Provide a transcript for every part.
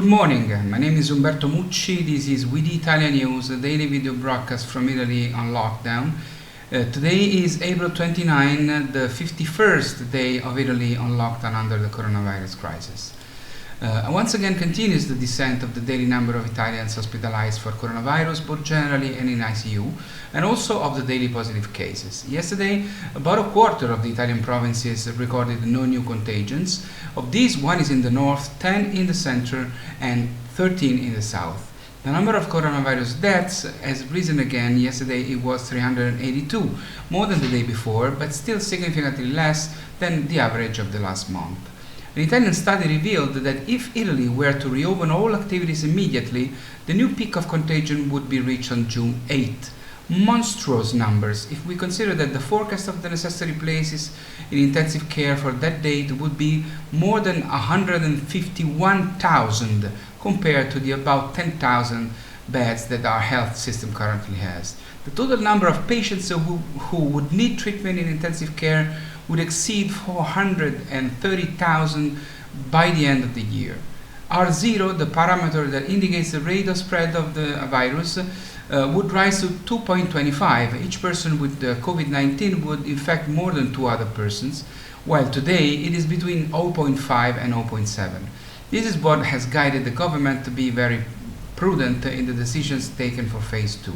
Good morning, my name is Umberto Mucci. This is We the ItaliaNews, a daily video broadcast from Italy on lockdown. Today is April 29, the 51st day of Italy on lockdown under the coronavirus crisis. Once again continues the descent of the daily number of Italians hospitalized for coronavirus, both generally and in ICU, and also of the daily positive cases. Yesterday, about a quarter of the Italian provinces recorded no new contagions. Of these, 1 is in the north, 10 in the center, and 13 in the south. The number of coronavirus deaths has risen again. Yesterday it was 382, more than the day before, but still significantly less than the average of the last month. An Italian study revealed that if Italy were to reopen all activities immediately, the new peak of contagion would be reached on June 8. Monstrous numbers if we consider that the forecast of the necessary places in intensive care for that date would be more than 151,000 compared to the about 10,000 beds that our health system currently has. The total number of patients who would need treatment in intensive care would exceed 430,000 by the end of the year. R0, the parameter that indicates the rate of spread of the virus, would rise to 2.25. Each person with COVID-19 would infect more than 2 other persons, while today it is between 0.5 and 0.7. This is what has guided the government to be very prudent in the decisions taken for phase 2.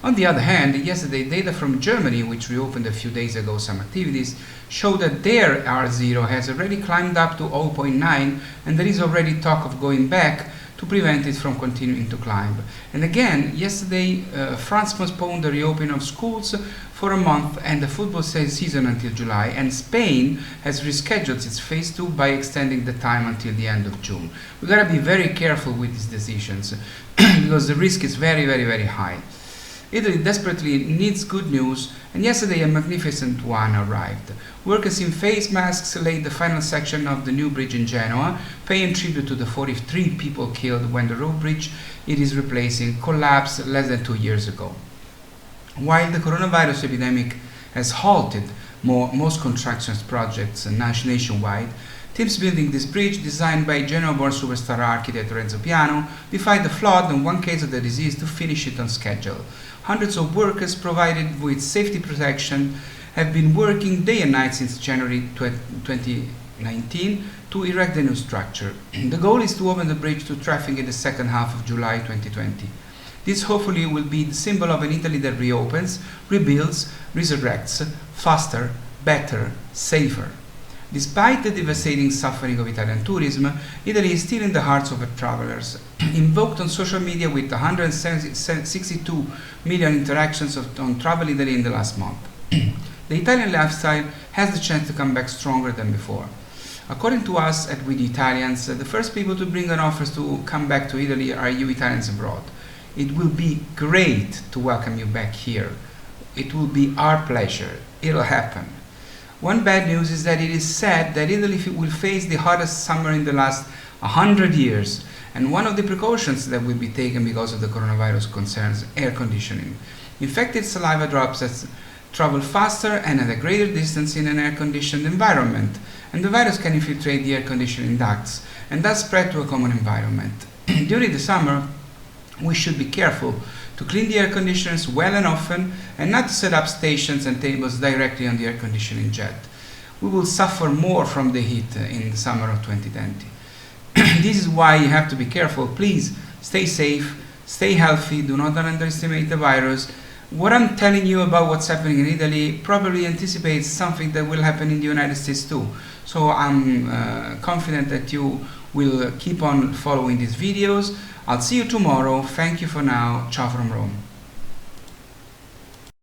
On the other hand, yesterday data from Germany, which reopened a few days ago some activities, showed that their R0 has already climbed up to 0.9, and there is already talk of going back to prevent it from continuing to climb. And again, yesterday France postponed the reopening of schools for a month and the football season until July, and Spain has rescheduled its phase 2 by extending the time until the end of June. We gotta be very careful with these decisions because the risk is very, very, very high. Italy desperately needs good news, and yesterday a magnificent one arrived. Workers in face masks laid the final section of the new bridge in Genoa, paying tribute to the 43 people killed when the road bridge it is replacing collapsed less than 2 years ago. While the coronavirus epidemic has halted most construction projects nationwide, teams building this bridge, designed by Genoa-born superstar architect Renzo Piano, defied the flood and one case of the disease to finish it on schedule. Hundreds of workers provided with safety protection have been working day and night since January 2019 to erect the new structure. The goal is to open the bridge to traffic in the second half of July 2020. This hopefully will be the symbol of an Italy that reopens, rebuilds, resurrects, faster, better, safer. Despite the devastating suffering of Italian tourism, Italy is still in the hearts of travelers. Invoked on social media with 162 million interactions on Travel Italy in the last month. The Italian lifestyle has the chance to come back stronger than before. According to us at We the Italians, the first people to bring an offer to come back to Italy are you Italians abroad. It will be great to welcome you back here. It will be our pleasure. It'll happen. One bad news is that it is said that Italy will face the hottest summer in the last 100 years, and one of the precautions that will be taken because of the coronavirus concerns air conditioning. Infected saliva droplets travel faster and at a greater distance in an air-conditioned environment, and the virus can infiltrate the air conditioning ducts and thus spread to a common environment. During the summer, we should be careful to clean the air conditioners well and often, and not to set up stations and tables directly on the air conditioning jet. We will suffer more from the heat in the summer of 2020. This is why you have to be careful. Please stay safe, stay healthy, do not underestimate the virus. What I'm telling you about what's happening in Italy probably anticipates something that will happen in the United States too. So I'm confident that you will keep on following these videos. I'll see you tomorrow. Thank you for now. Ciao from Rome.